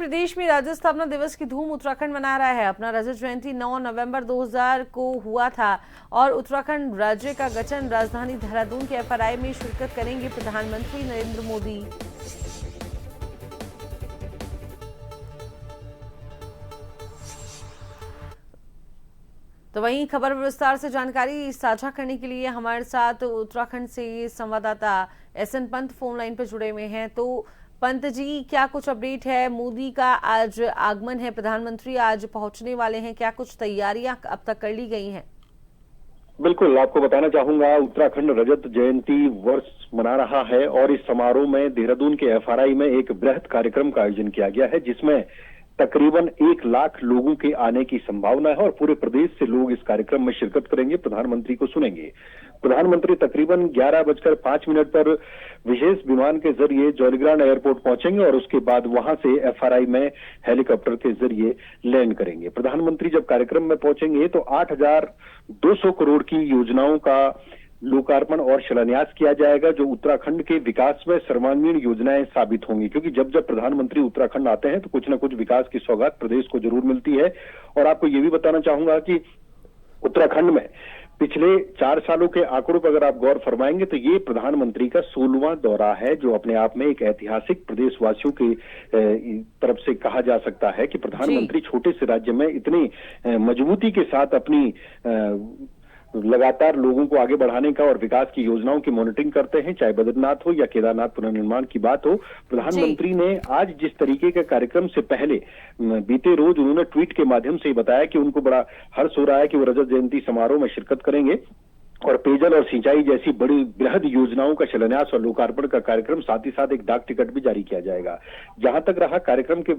प्रदेश में राज्य स्थापना दिवस की धूम उत्तराखंड मना रहा है। अपना रजत जयंती 9 नवंबर 2000 को हुआ था और उत्तराखंड राज्य का गठन राजधानी देहरादून के एफआरआई में शिरकत करेंगे प्रधानमंत्री नरेंद्र मोदी। तो वहीं खबर विस्तार से जानकारी साझा करने के लिए हमारे साथ उत्तराखंड से संवाददाता एसएन पंत फोन लाइन पर जुड़े हुए हैं। तो पंत जी, क्या कुछ अपडेट है? मोदी का आज आगमन है, प्रधानमंत्री आज पहुंचने वाले हैं, क्या कुछ तैयारियां अब तक कर ली गई हैं? बिल्कुल, आपको बताना चाहूंगा, उत्तराखंड रजत जयंती वर्ष मना रहा है और इस समारोह में देहरादून के एफआरआई में एक बृहद कार्यक्रम का आयोजन किया गया है, जिसमें तकरीबन 1 लाख लोगों के आने की संभावना है और पूरे प्रदेश से लोग इस कार्यक्रम में शिरकत करेंगे, प्रधानमंत्री को सुनेंगे। प्रधानमंत्री तकरीबन 11:05 पर विशेष विमान के जरिए जौलीग्रांट एयरपोर्ट पहुंचेंगे और उसके बाद वहां से एफआरआई में हेलीकॉप्टर के जरिए लैंड करेंगे। प्रधानमंत्री जब कार्यक्रम में पहुंचेंगे तो 8,200 करोड़ की योजनाओं का लोकार्पण और शिलान्यास किया जाएगा, जो उत्तराखंड के विकास में सर्वांगीण योजनाएं साबित होंगी, क्योंकि जब जब प्रधानमंत्री उत्तराखंड आते हैं तो कुछ न कुछ विकास की सौगात प्रदेश को जरूर मिलती है। और आपको यह भी बताना चाहूंगा कि उत्तराखंड में पिछले 4 सालों के आंकड़ों पर अगर आप गौर फरमाएंगे तो ये प्रधानमंत्री का 16वां दौरा है, जो अपने आप में एक ऐतिहासिक प्रदेशवासियों की तरफ से कहा जा सकता है कि प्रधानमंत्री छोटे से राज्य में इतनी मजबूती के साथ अपनी लगातार लोगों को आगे बढ़ाने का और विकास की योजनाओं की मॉनिटरिंग करते हैं, चाहे बद्रीनाथ हो या केदारनाथ पुनर्निर्माण की बात हो। प्रधानमंत्री ने आज जिस तरीके के कार्यक्रम से पहले बीते रोज उन्होंने ट्वीट के माध्यम से बताया कि उनको बड़ा हर्ष हो रहा है कि वो रजत जयंती समारोह में शिरकत करेंगे और पेयजल और सिंचाई जैसी बड़ी बृहद योजनाओं का शिलान्यास और लोकार्पण का कार्यक्रम, साथ ही साथ एक डाक टिकट भी जारी किया जाएगा। जहां तक रहा कार्यक्रम के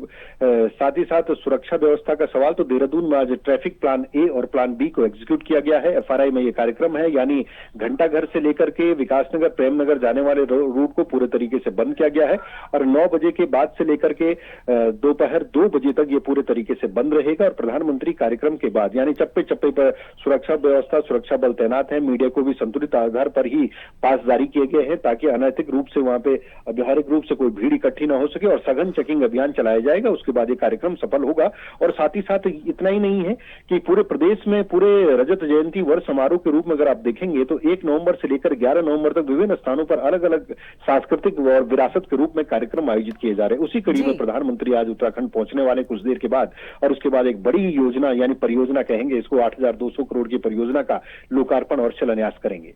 साथ ही साथ सुरक्षा व्यवस्था का सवाल, तो देहरादून में आज ट्रैफिक प्लान ए और प्लान बी को एग्जीक्यूट किया गया है। एफआरआई में यह कार्यक्रम है, यानी घंटाघर से लेकर के विकासनगर प्रेमनगर जाने वाले रूट को पूरे तरीके से बंद किया गया है और 9 बजे के बाद से लेकर के दोपहर 2 बजे तक ये पूरे तरीके से बंद रहेगा। और प्रधानमंत्री कार्यक्रम के बाद यानी चप्पे चप्पे पर सुरक्षा व्यवस्था, सुरक्षा बल तैनात है, मीडिया को भी संतुलित आधार पर ही पास जारी किए गए हैं ताकि अनैतिक रूप से वहां पे व्यावहारिक रूप से कोई भीड़ इकट्ठी ना हो सके और सघन चेकिंग अभियान चलाया जाएगा। उसके बाद ये कार्यक्रम सफल होगा। और साथ ही साथ इतना ही नहीं है कि पूरे प्रदेश में पूरे रजत जयंती वर्ष समारोह के रूप में अगर आप देखेंगे तो 1 नवंबर से लेकर 11 नवंबर तक विभिन्न स्थानों पर अलग अलग सांस्कृतिक और विरासत के रूप में कार्यक्रम आयोजित किए जा रहे हैं। उसी कड़ी में प्रधानमंत्री आज उत्तराखंड पहुंचने वाले कुछ देर के बाद और उसके बाद एक बड़ी योजना यानी परियोजना कहेंगे इसको, 8,200 करोड़ की परियोजना का लोकार्पण और शिलान्यास करेंगे।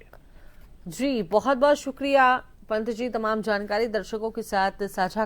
जी, बहुत बहुत शुक्रिया पंत जी, तमाम जानकारी दर्शकों के साथ साझा